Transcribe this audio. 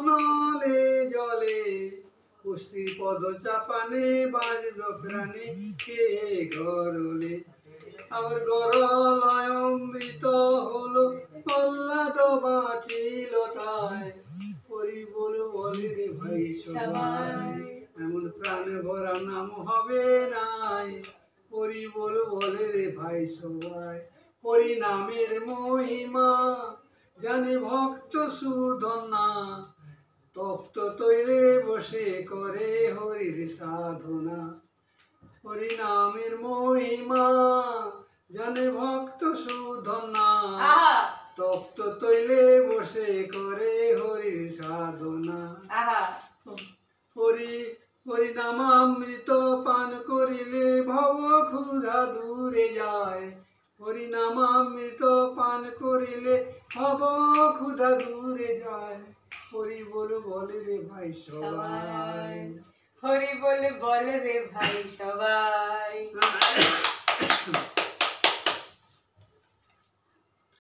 নলে জলে পুষ্টি পদ চাপানে বাজলো প্রাণে কে গরলে আমার গরলয় অমৃত হলো প্রহ্লাদ বাঁচিল তাই হরি বল বলে রে ভাই সবাই এমন প্রাণ ভরা নাম হবে নাই হরি বল বলে রে ভাই সবাই হরি নামের মহিমা জানে ভক্ত সুধনা তপ্ত তৈলে বসে করে হরির সাধনা হরি নামের মহিমা জানে ভক্ত সুধনা তপ্ত তৈলে বসে করে হরির সাধনা হরি হরি নামামৃত পান করিলে ভব ক্ষুধা দূরে যায় হরি নামামৃত পান করিলে ভব ক্ষুধা দূরে যায় হরি বল বলে রে ভাই সবাই হরি বল বলে রে ভাই সবাই।